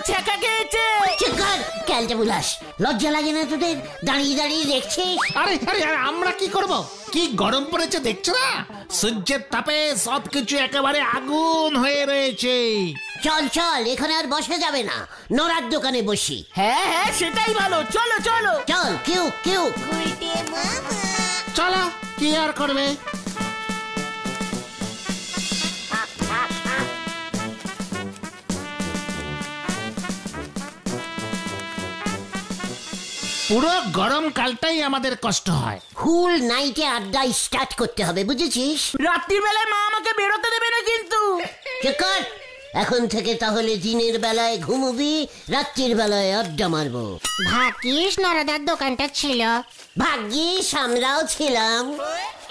ছ্যাঁকা খেয়েছে। ক্যালটা বুলাস, লজ্জা লাগে না তোদের? দাঁড়িয়ে দাঁড়িয়ে দেখছিস। আরে আরে আমরা কি করব? কি গরম পড়েছে দেখছো না? সূর্যের তাপে সবকিছু একেবারে আগুন হয়ে রয়েছে। চল চল, এখানে আর বসা যাবে না, নড়ার দোকানে বসি। হ্যাঁ হ্যাঁ, সেটাই ভালো, চলো চলো চল। কেউ কেউ চলো, কি আর করবে। পুরো গরমকালটাই আমাদের কষ্ট হয়। ফুল নাইটে আড্ডা স্টার্ট করতে হবে, বুঝেছিস? রাত্রির বেলায় মা আমাকে বেরোতে দেবে না কিন্তু। চেকার, এখন থেকে তাহলে দিনের বেলায় ঘুমবি, রাত্রির বেলায় আড্ডা মারবো। ভাগ্যিস নরাদার দোকানটা ছিল। ভাগ্যিস আমরাও ছিলাম,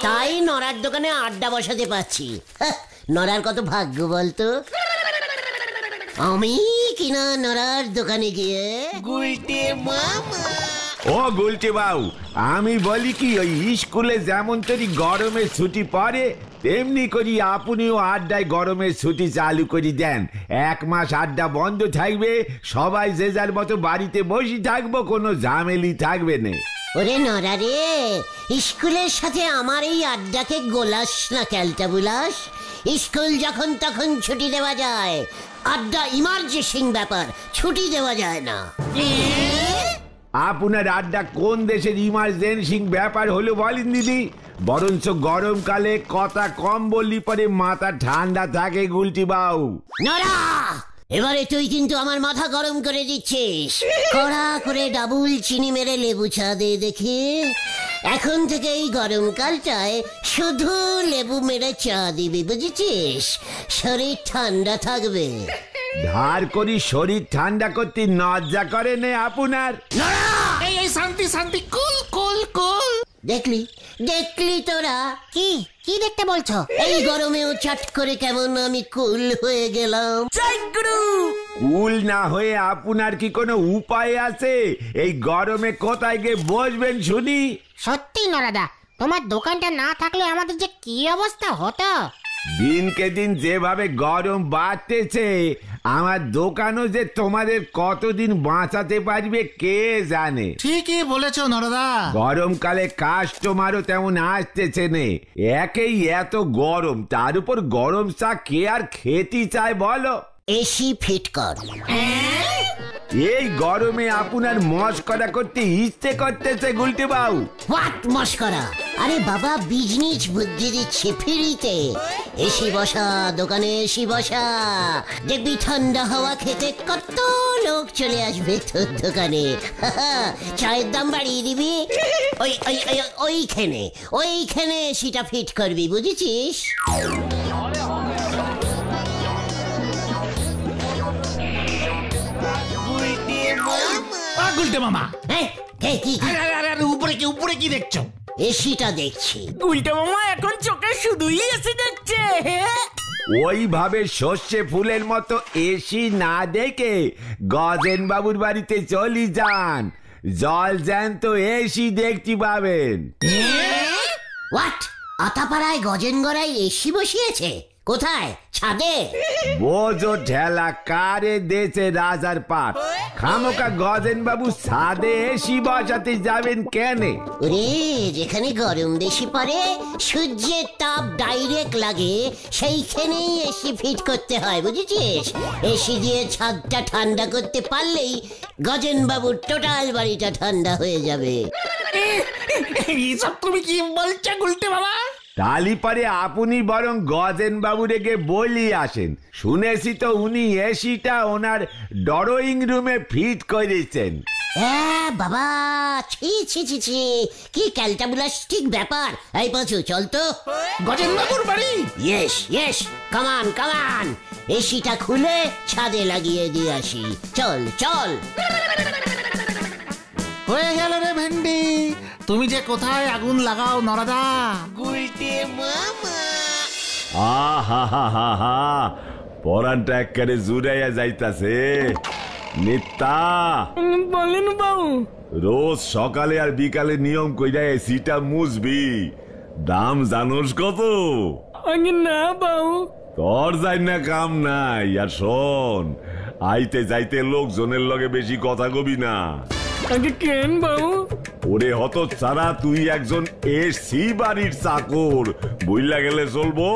তাই নড়ার দোকানে আড্ডা বসাতে পারছি। নড়ার কত ভাগ্য বলতো। আমি কিনা নড়ার দোকানে গিয়ে ও গুলটে বাবু, আমি বলি কি, ওই স্কুলে যেমন তরি গরমের ছুটি পড়ে তেমনি করি আপনিও আড্ডায় গরমের ছুটি চালু করে দেন। 1 মাস আড্ডা বন্ধ থাকবে, সবাই যে যার মতো বাড়িতে বসে থাকবো, কোনো ঝামেলি থাকবে না। ওরে নড়া রে, স্কুলের সাথে আমার এই আড্ডাকে গোলাস না ক্যালটা বুলাস। স্কুল যখন তখন ছুটি দেওয়া যায়, আড্ডা ইমার্জেন্সি ব্যাপার, ছুটি দেওয়া যায় না। আপনার আড্ডা কোন দেশের ইমার্জেন্সি ব্যাপার হলো বলেন দিদি? বরঞ্চ গরমকালে কথা কম বললি পরে মাথা ঠান্ডা থাকে গুলটি বাবু। নড়া, এবারে তুই কিন্তু আমার মাথা গরম করে দিচ্ছিস। কড়া করে ডাবল চিনি মেরে লেবু চা দে দেখি। এখন থেকে এই গরমকালটায় শুধু লেবু মেরে চা দিবি, বুঝেছিস? শরীর ঠান্ডা থাকবে। ধার করি শরীর ঠান্ডা করতে লজ্জা করে নে আপনার? এই শান্তি শান্তি, কুল কুল কুল। দেখলি দেখলি তোরা? কি কি দেখতে বলছো? এই গরমেও চট করে কেমন আমি কুল হয়ে গেলাম। কুল না হয়ে আপনার কি কোনো উপায় আছে? এই গরমে কোথায় গিয়ে বসবেন শুনি? সত্যি নরাদা, তোমার দোকানটা না থাকলে আমাদের যে কি অবস্থা হতো। দিনকে দিন যেভাবে গরম বাড়তেছে, আমার দোকানও যে তোমাদের কতদিন বাঁচাতে পারবে কে জানে। ঠিকই বলেছো নরদা। গরমকালে কাস্টমারও তেমন আসতেছে নে। একেই এত গরম, তার উপর গরম চা কে আর খেতে চায় বলো? এসি ফিট কর। এই গরমে আপনার মস্করা করতে ইচ্ছে করতেছে গুলটে বাবু। হোয়াট মস্করা? আরে বাবা, বিজনেস বুদ্ধি দিচ্ছে ফ্রিতে। এসি বসা, দোকানে এসি বসা, দেখবি ঠান্ডা হাওয়া খেতে কত লোক চলে আসবে তোর দোকানে। চায়ের দাম বাড়িয়ে দিবি, ওইখানে এসিটা ফিট করবি, বুঝেছিস? গুলটে মামা, উপরে কি দেখছো? এসিটা দেখছি। উল্টো মামা এখন চোখে শুধুই এসে যাচ্ছে। ওইভাবে সর্ষে ফুলের মতো এসি না দেখে গজেন বাবুর বাড়িতে চলি যান, জল জ্যান্ত এসি দেখতে পাবেন। হোয়াট? আতাপাড়ায় গজেন গড়াই এসি বসিয়েছে? কোথায়? ছাদে? বোঝো ঠেলা কারে দেছে রাজার পাট। খামোকা গজেন বাবু ছাদে এসি বসাতে যাবেন কেন? ওরে, যেখানে গরম বেশি পড়ে, সূর্যের তাপ ডাইরেক্ট লাগে, সেইখানেই এসি ফিট করতে হয়, বুঝেছিস? এসি দিয়ে ছাদটা ঠান্ডা করতে পারলেই গজেন বাবুর টোটাল বাড়িটা ঠান্ডা হয়ে যাবে। এইসব তুমি কি বলছো গুলটে বাবা? তালি পারে আপনি বরং গজেন বাবু রেগে বলি আসেন। শুনেছি তো উনি এসিটা ওনার ড্রয়িং রুমে ফিট করেছেন। হ্যাঁ বাবা, ছি ছি ছি ছি, কি ক্যালটাবুলাস্টিক ব্যাপার। এই পাঁচু, চল তো গজেন বাবুর বাড়ি। ইয়েস ইয়েস, কামান কামান, এসিটা খুলে ছাদে লাগিয়ে দিয়ে আসি। চল চল। হয়ে গেল রে ভেন্ডি, তুমি যে কোথায় আগুন লাগাও নরদা। আহা, পরানটা একেবারে জুড়াইয়া যাইতাছে। নিত্যা, বলেন বাবু। রোজ সকালে আর বিকালে নিয়ম কইরা এসিটা মুছবি। দাম জানোস কত? আগে না বাবু। তোর যাই না কাম নাই। আর শোন, আইতে যাইতে লোকজনের লগে বেশি কথা কবি না। আগে কেন বাবু? ওরে হত ছাড়া, তুই একজন এসি বাড়ির চাকর, বইলা গেলে চলবো?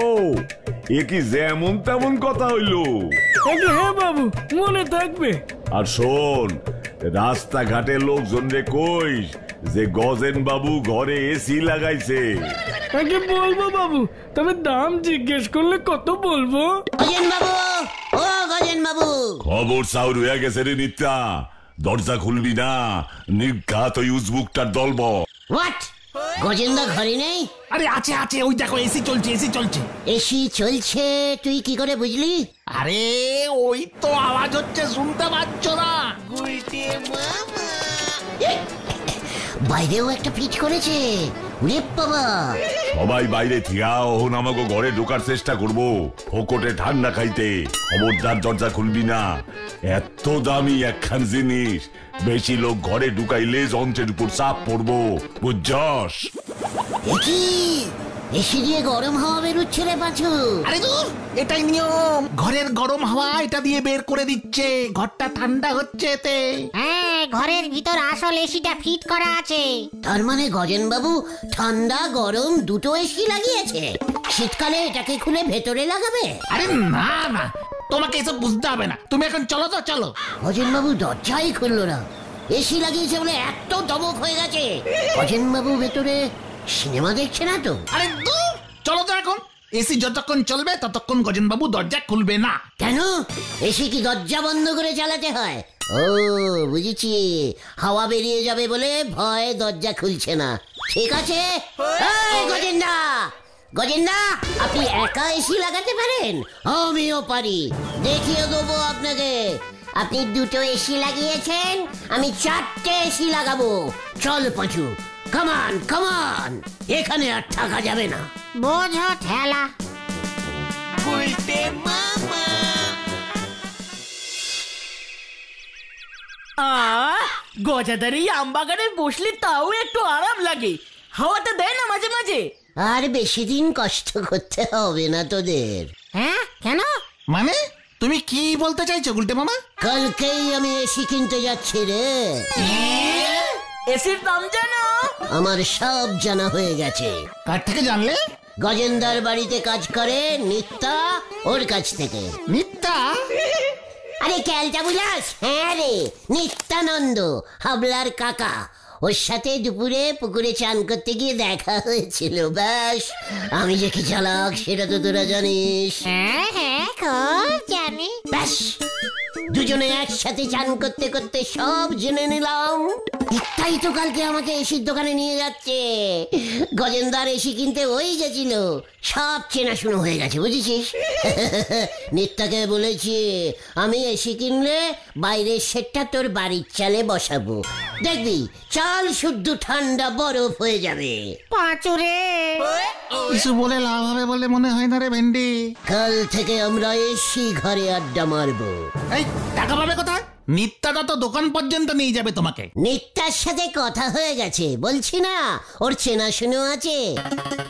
এ কি যেমন তেমন কথা হইলো? আগে হ্যাঁ বাবু, মনে থাকবে। আর শোন, রাস্তাঘাটে লোকজন রে কইস যে গজেন বাবু ঘরে এসি লাগাইছে। আগে বলবো বাবু, তবে দাম জিজ্ঞেস করলে কত বলবো? গজেন বাবু, ও গজেন বাবু, খবর চাউর হয়ে গেছে রে নিত্যা, দরজা খুলবি না, নিঘাত ওই উজবুকটার দলব। হোয়াট? গজেন্দা ঘরে নেই? আরে আছে আছে, ওই দেখো এসি চলছে, এসি চলছে। এসি চলছে তুই কি করে বুঝলি? আরে ওই তো আওয়াজ হচ্ছে, শুনতে পাচ্ছ না? বাইরেও একটা ফিট করেছে। ওরে বাবা! সবাই বাইরে থিয়া ওহন আমাকে ঘরে ঢোকার চেষ্টা করবো, ফোকটে ঠান্ডা খাইতে। খবরদার দরজা খুলবি না, এত দামি একখান জিনিস, বেশি লোক ঘরে ঢুকাইলে যন্ত্রের উপর চাপ পড়বো, বুঝছস? কি এসি দিয়ে গরম হাওয়া বেরোচ্ছে রে পাঁচু? আরে দূর, এটাই নিয়ম, ঘরের গরম হাওয়া এটা দিয়ে বের করে দিচ্ছে, ঘরটা ঠান্ডা হচ্ছে এতে। হ্যাঁ, ঘরের ভিতর আসল এসিটা ফিট করা আছে। তার মানে গজেন বাবু ঠান্ডা গরম দুটো এসি লাগিয়েছে। শীতকালে এটাকে খুলে ভেতরে লাগাবে? আরে না না, তোমাকে এসব বুঝতে হবে না, তুমি এখন চলো তো, চলো। গজেন বাবু দরজাই খুললো না। এসি লাগিয়েছে বলে এত দমক হয়ে গেছে। গজেন বাবু ভেতরে সিনেমা দেখছে না তো? আরে দূর, চলো তো এখন। এসি যতক্ষণ চলবে ততক্ষণ গজেন বাবু দরজা খুলবে না। কেন? এসি কি দরজা বন্ধ করে চালাতে হয়? ও বুঝেছি, হাওয়া বেরিয়ে যাবে বলে ভয় দরজা খুলছে না। ঠিক আছে। এই গজেন্দা, গজেন্দা, আপনি একা এসি লাগাতে পারেন? আমিও পারি, দেখিয়ে দেবো আপনাকে। আপনি দুটো এসি লাগিয়েছেন, আমি 4টে এসি লাগাবো। চল পাঁচু, কামান কামান, এখানে আর থাকা যাবে না। বোঝো ঠেলা। গজাদার এই আমবাগানে বসলে তাও একটু আরাম লাগে, হাওয়াটা দেয় না মাঝে মাঝে। আর বেশি দিন কষ্ট করতে হবে না তোদের। হ্যাঁ, কেন? মানে তুমি কি বলতে চাইছো গুলটে মামা? কালকেই আমি এসি কিনতে যাচ্ছি রে। এসির দাম জানো? আমার সব জানা হয়ে গেছে। কার থেকে জানলে? গজেন্দার বাড়িতে কাজ করে নিত্যা, ওর কাছ থেকে। নিত্যা? আরে ক্যালটা বুলাস? হ্যাঁ রে, নিত্যানন্দ, হাবলার কাকা। ওর সাথে দুপুরে পুকুরে চান করতে গিয়ে দেখা হয়েছিল। ব্যাস, আমি যে কি চালাক সেটা তো তোরা জানিস। হ্যাঁ হ্যাঁ, খুব জানি। ব্যাস, দুজনে একসাথে চান করতে করতে সব জেনে নিলাম। তাই তো কালকে আমাকে এসির দোকানে নিয়ে যাচ্ছে। গজেন্দার এসি কিনতে ওই গেছিল, সব চেনাশুনো হয়ে গেছে বুঝেছিস। নিত্যাকে বলেছি আমি এসি কিনলে বাইরের সেটটা তোর বাড়ির চালে বসাবো, দেখবি চাল শুদ্ধ ঠান্ডা বরফ হয়ে যাবে। পাঁচুরে, কিছু বলে লাভ হবে বলে মনে হয় না রে ভেন্ডি। কাল থেকে আমরা এসি ঘরে আড্ডা মারবো। এই টাকা পাবে কোথায়? নিত্যা তো দোকান পর্যন্ত নিয়ে যাবে তোমাকে। নিত্যার সাথে কথা হয়ে গেছে, বলছি না ওর চেনাশুনো আছে।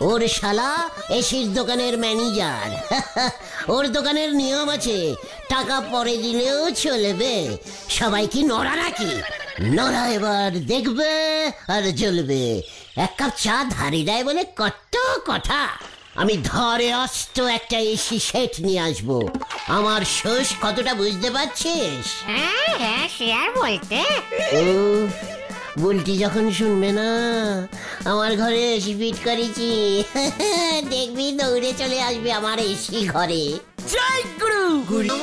ওর শালা এসির দোকানের ম্যানেজার। ওর দোকানের নিয়ম আছে, টাকা পরে দিলেও চলবে। সবাই কি নড়া নাকি? নড়া এবার দেখবে আর জ্বলবে। এক কাপ চা ধারি দেয় বলে কত কথা। আমি ধরে অস্ত একটা এসি সেট নিয়ে আসবো। আমার শোষ কতটা বুঝতে পারছিস? হ্যাঁ হ্যাঁ, সে আর বলতে। ও বুলটি যখন শুনবে না আমার ঘরে এসি ফিট করেছি, দেখবি দৌড়ে চলে আসবে আমার এসি ঘরে। জয় গুরু।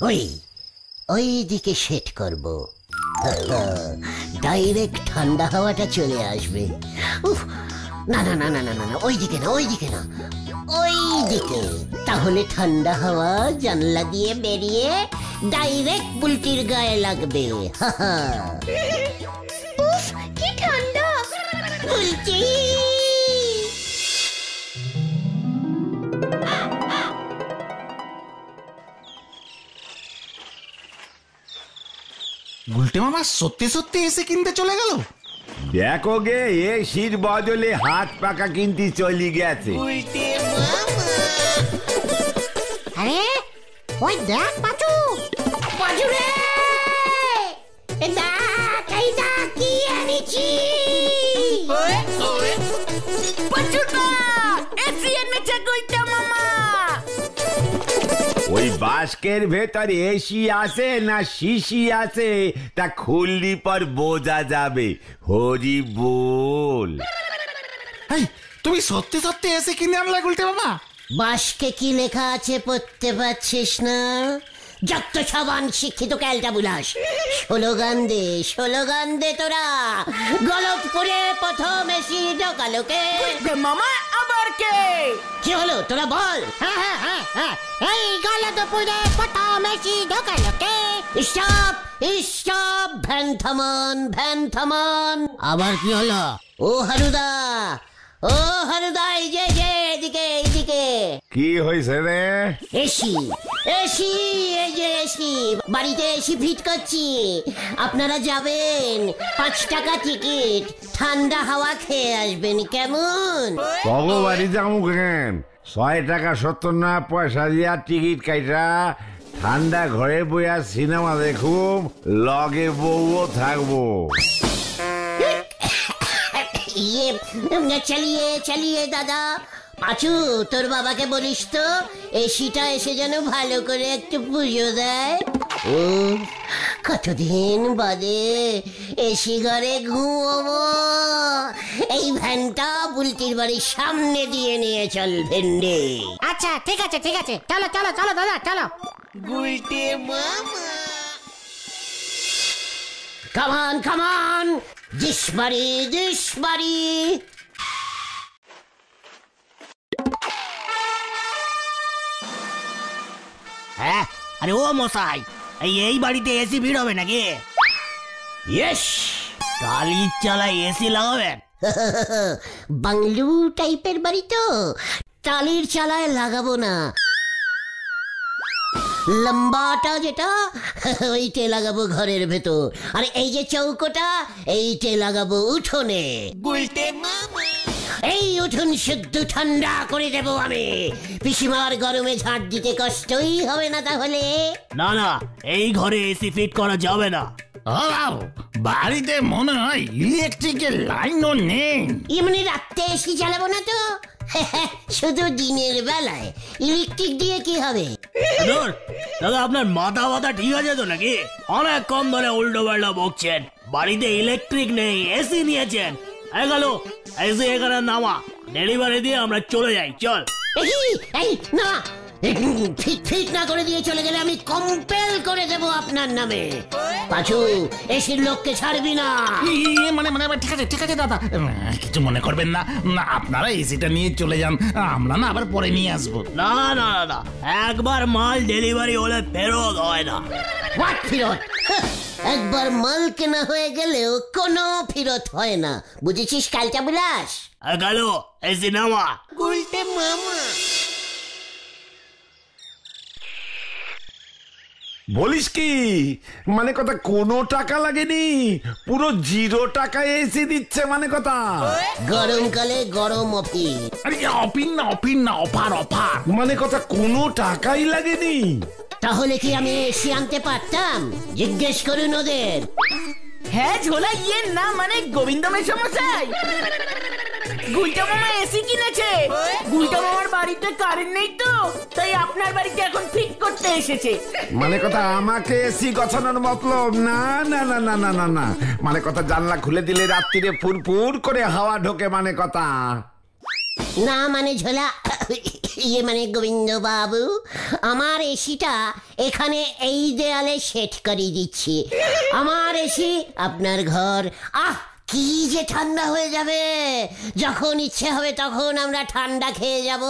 ওই ওই দিকে সেট করব, ডাইরেক্ট ঠান্ডা হাওয়াটা চলে আসবে। উফ, না না না না না না, ওই দিকে না, ওই দিকে না, ওই দিকে। তাহলে ঠান্ডা হাওয়া জানলা দিয়ে বেরিয়ে ডাইরেক্ট বুলটির গায়ে লাগবে। উফ, কি ঠান্ডা বুলটি। গুলটে মামা সত্যি সত্যি এসে কিনতে চলে গেল? দেখো গে, এসির বদলে হাত পাকা কিনতে চলে গেছে। ওই দেখ পাচু। পাঁচু রে, এই দেখ কি এনেছি। পাচুদা এসি এনেছে গুলটা মামা। ওই বাস্কের ভেতর এসি আছে না শিশি আছে তা খুললি পর বোঝা যাবে। হরি বল। এই, তুমি সত্যি সত্যি এসে কিনে আনলা গুলটে মামা? বাসকে কি লেখা আছে পড়তে পারছিস না? যত সাবান শিক্ষিত ক্যালটা বুলাস। স্লোগান দে তোরা। গলতপুরে প্রথম এসি ঢোকালো কে? মামা আবার কে? কি হলো তোরা বল। হ্যাঁ, এই গলতপুরে প্রথম এসি ঢোকালো কে? স্টপ, ভ্যান থামান। আবার কি হলো? ও হারুদা, এই যে এইদিকে। কি হয়েছে রে? এসি, এই যে এসি। বাড়িতে এসি ফিট করছি। আপনারা যাবেন, 5 টাকা টিকিট। ঠান্ডা হাওয়া খেয়ে আসবেন, কেমন? ভগবানই যাবো কেন? 6 টাকা 70 পয়সা দিয়া টিকিট কাইটা ঠান্ডা ঘরে বইয়া সিনেমা দেখুম, লগে বউও থাকবো। চালিয়ে দাদা। পাঁচু, তোর বাবাকে বলিস তো এসিটা এসে যেন ভালো করে একটু পুজো দেয়। ও কতদিন বাদে এসি ঘরে ঘুমোবো। এই ভ্যানটা বুলটির বাড়ির সামনে দিয়ে নিয়ে চল ভেন্ডে। আচ্ছা ঠিক আছে চলো দাদা চলো। কামান দিস বাড়ি। হ্যাঁ, আরে ও মশাই, এই বাড়িতে এসি ভিড় হবে নাকি? ইয়েস। টালির চালায় এসি লাগাবেন? বাংলু টাইপের বাড়ি তো, টালির চালায় লাগাবো না। লম্বাটা যেটা ওইটে লাগাবো ঘরের ভেতর, আর এই যে চৌকোটা এইটে লাগাবো উঠোনে। এই উঠোন শুদ্ধ ঠান্ডা করে দেবো আমি। পিসিমার গরমে ঝাঁট দিতে কষ্টই হবে না তাহলে। না, এই ঘরে এসি ফিট করা যাবে না। বাড়িতে মনে হয় ইলেকট্রিকের লাইনও নেই। এমনি রাত্রে এসি চালাবো না তো, শুধু দিনের বেলায়। ইলেকট্রিক দিয়ে কি হবে? দাদা আপনার মাথা ঠিক আছে তো নাকি? অনেক কম ধরে উল্টো পাল্টা বকছেন। বাড়িতে ইলেকট্রিক নেই, এসি নিয়েছেন। গেল এসি এখানে নামা, ডেলিভারি দিয়ে আমরা চলে যাই। চল। এই না, ফিট না করে দিয়ে চলে গেলে আমি কম্পেল করে দেব আপনার নামে। পাঁচু, এসির লোককে ছাড়বি না। মানে ঠিক আছে দাদা, কিছু মনে করবেন না। আপনারা এসিটা নিয়ে চলে যান, আমরা না আবার পরে নিয়ে আসবো। না, একবার মাল ডেলিভারি হলে ফেরত হয় না। হোয়াট ফেরত? একবার মাল কেনা হয়ে গেলেও কোনো ফেরত হয় না, বুঝেছিস কালটা বিলাস? গেল এসি নামা। বলিস কি? মানে কথা কোনো টাকা লাগেনি, পুরো 0 টাকায় এসি দিচ্ছে মানে কথা। গরমকালে গরম অফিস। আরে অফিন না অফার। মানে কথা কোনো টাকাই লাগেনি। তাহলে কি আমি এসি আনতে পারতাম? জিজ্ঞেস করুন ওদের। হ্যাঁ ঝোলা, না মানে গোবিন্দ মেশামশাই, গুলটা মামা এসি কিনেছে। গুলটা মামার বাড়িতে কারেন্ট নেই তো, তাই আপনার বাড়িতে এখন ফিট করতে এসেছে। মানে কথা আমাকে এসি গছানোর মতলব না। মানে কথা জানলা খুলে দিলে রাত্রিরে ফুরফুর করে হাওয়া ঢোকে মানে কথা। না মানে ঝোলা, মানে গোবিন্দ বাবু, আমার এসিটা এখানে এই দেয়ালে সেট করে দিচ্ছি। আমার এসি, আপনার ঘর। কি যে ঠান্ডা হয়ে যাবে, যখন ইচ্ছে হবে তখন আমরা ঠান্ডা খেয়ে যাব।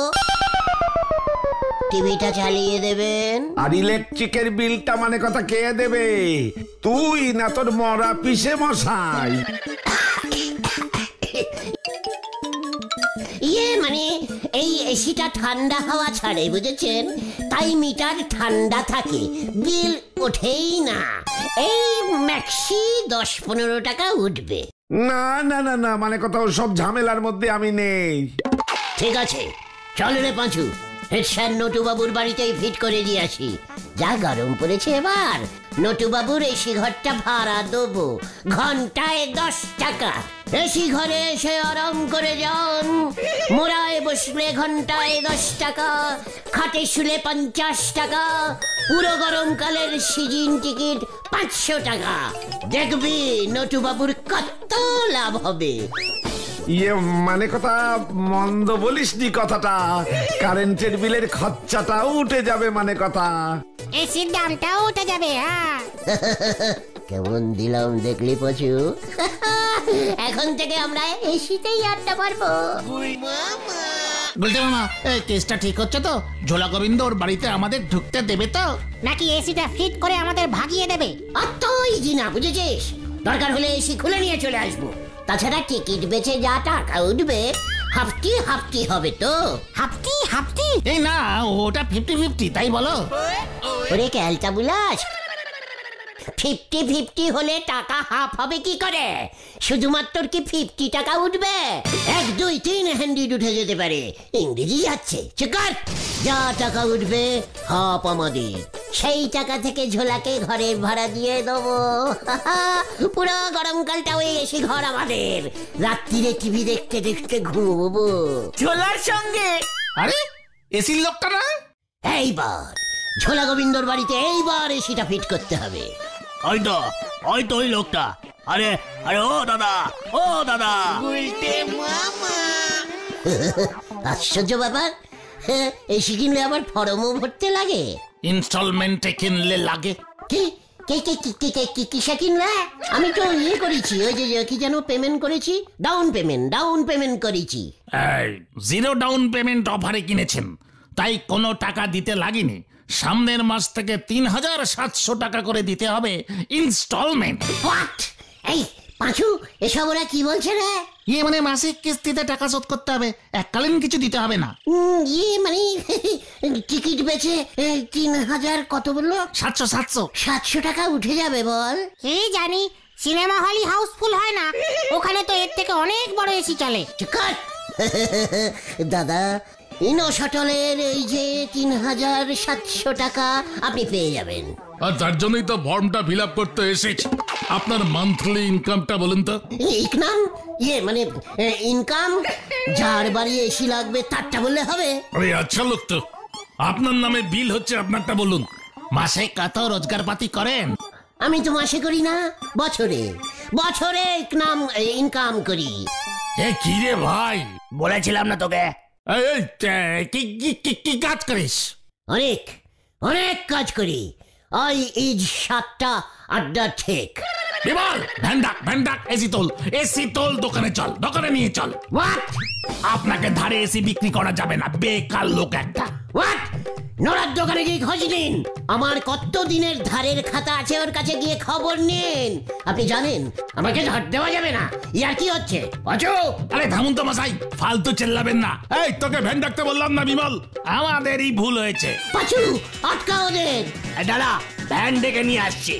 টিভিটা চালিয়ে দেবেন। আর ইলেকট্রিকের বিলটা মানে কথা কে দেবে? তুই না তোর মরা পিসে মশাই? মানে এই এসিটা ঠান্ডা হাওয়া ছাড়ে, বুঝেছেন? তাই মিটার ঠান্ডা থাকে, বিল ওঠেই না। এই ম্যাক্সি 10-15 টাকা উঠবে। না মানে কথা সব ঝামেলার মধ্যে আমি নেই। ঠিক আছে, চল রে পাঁচু, হেড স্যার নটুবাবুর বাড়িতেই ফিট করে দিয়ে আসি। যা গরম পড়েছে এবার, নটুবাবুর এসি ঘরটা ভাড়া দেবো, ঘন্টায় 10 টাকা। এসি ঘরে এসে আরাম করে যান, মোড়ায় বসলে ঘন্টায় 10 টাকা, খাটে শুলে 50 টাকা, পুরো গরমকালের সিজন টিকিট 500 টাকা। দেখবি নটুবাবুর কত লাভ হবে। ইয়ে মানে কথা মন্দ বলিসনি কথাটা, কারেন্টের বিলের খরচাটাও উঠে যাবে মানে কথা। এসির দামটাও উঠে যাবে। হ্যাঁ, কেমন দিলাম দেখলি পচু? এখন থেকে আমরা এসিতেই আড্ডা মারবো। বলতে মামা, এই কেসটা ঠিক হচ্ছে তো? ঝোলা গোবিন্দ ওর বাড়িতে আমাদের ঢুকতে দেবে তো? নাকি এসিটা ফিট করে আমাদের ভাগিয়ে দেবে? অত ইজি না, বুঝেছিস? দরকার হলে এসি খুলে নিয়ে চলে আসবো। তাছাড়া টিকিট বেচে যা টাকা উঠবে হাফটি হাফটি হবে তো। হাফটি হাফটি? এই না, ওটা 50-50, তাই বলো। ওরে ক্যালটা বুলাস, 50-50 হলে টাকা হাফ হবে কি করে? শুধুমাত্র কি 50 টাকা উঠবে? 1, 2, 3 হ্যান্ডিড উঠে যেতে পারে। ইংরেজি যাচ্ছে, চিকার। যা টাকা উঠবে হাফ আমাদের, সেই টাকা থেকে ঝোলাকে ঘরের ভাড়া দিয়ে দেবো। পুরো গরমকালটা ওই এসি ঘর আমাদের, রাত্রিরে টিভি দেখতে দেখতে ঘুমবো ঝোলার সঙ্গে। আরে এসির লোকটা না? এইবার ঝোলা গোবিন্দর বাড়িতে এইবার এসিটা ফিট করতে হবে। হয়তো হয়তো ওই লোকটা। আরে আরে ও দাদা, ও দাদা। আশ্চর্য ব্যাপার, এসি কিনলে আবার ফর্মও ভরতে লাগে। ইনস্টলমেন্টে কিনলে লাগে। কি কিসে কিনলে? আমি তো ইয়ে করেছি, ওই যে কি যেন পেমেন্ট করেছি, ডাউন পেমেন্ট করেছি। এই 0 ডাউন পেমেন্ট অফারে কিনেছেন, তাই কোনো টাকা দিতে লাগেনি। সামনের মাস থেকে 3700 টাকা করে দিতে হবে ইনস্টলমেন্ট। হোয়াট? এই পাঁচু, এসব ওরা কি বলছে রে? ইয়ে মানে মাসিক কিস্তিতে টাকা শোধ করতে হবে, এককালীন কিছু দিতে হবে না। ইয়ে মানে টিকিট বেচে 3000 কত বললো? 700 টাকা উঠে যাবে বল। কি জানি, সিনেমা হলই হাউসফুল হয় না, ওখানে তো এর থেকে অনেক বড় এসি চলে। চিকার। দাদা, ইনো শটলের এই যে 3700 টাকা আপনি পেয়ে যাবেন। আর তার জন্যই তো ফর্মটা ফিল আপ করতে এসেছি। আপনার মান্থলি ইনকামটা বলুন তো। ইনকাম? ইয়ে মানে ইনকাম যার বাড়ি এসি লাগবে তারটা বললে হবে? আরে আচ্ছা লোক তো, আপনার নামে বিল হচ্ছে, আপনারটা বলুন। মাসে কত রোজগার পাতি করেন? আমি তো মাসে করি না, বছরে ইনকাম করি। এ কি রে ভাই, বলেছিলাম না তোকে। এই কি কাজ করিস? অনেক কাজ করি। আই ইজ 7টা আড্ডা ঠিক। বিমল, ভ্যান্ডাক এসি তোল, দোকানে চল, দোকানে নিয়ে চল। হোয়াট? আপনাকে ধারে এসি বিক্রি করা যাবে না, বেকার লোক একটা। হোয়াট? নোরার দোকানে গিয়ে খোঁজ নিন, আমার কত দিনের ধারের খাতা আছে ওর কাছে গিয়ে খবর নিন। আপনি জানেন আমাকে ধার দেওয়া যাবে না। ইয়ার কি হচ্ছে? আরে থামুন তো মশাই, ফালতু চেল্লাবেন না। এই তোকে ভ্যান ডাকতে বললাম না বিমল, আমাদেরই ভুল হয়েছে। পাঁচু, আটকা ওদের। দাদা, ভ্যান ডেকে নিয়ে আসছি।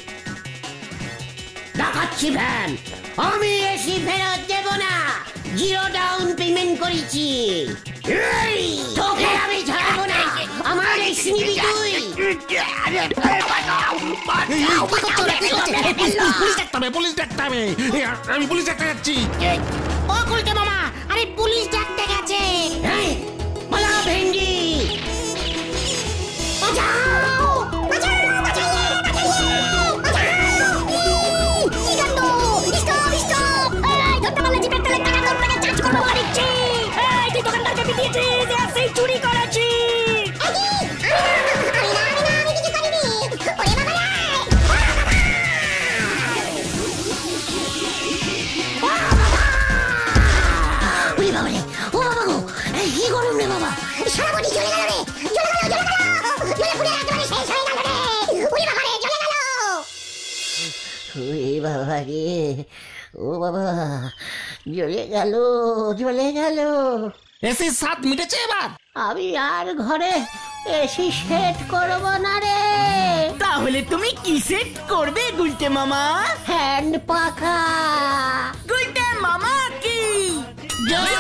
ডাকাচ্ছি ভ্যান। আমি এসি ফেরত দেব না, 0 ডাউন পেমেন্ট করেছি। তোকে আমি ছাড়বো না, আমার এসি নিবি তুই। পুলিশ ডাকতে হবে। আমি পুলিশ ডাকতে যাচ্ছি। ও গুলটে মামা, আরে পুলিশ ডাকতে গেছে। এই, পালা ভেন্ডি। বাঁচাও! চুরি করেছি। কি করুন রে বাবা, সারা বডি চলে গেল রে, জ্বলে পুড়ে একেবারে শেষ হয়ে গেল রে। ওরে বাবা রে, জ্বলে গেল। ওরে বাবা রে, ও বাবা, জ্বলে গেল। এসি 7 মিটেছে এবার। আমি আর ঘরে এসি সেট করব না রে। তাহলে তুমি কি সেট করবে গুলটে মামা? হ্যান্ড পাখা। গুলটে মামা কি জয়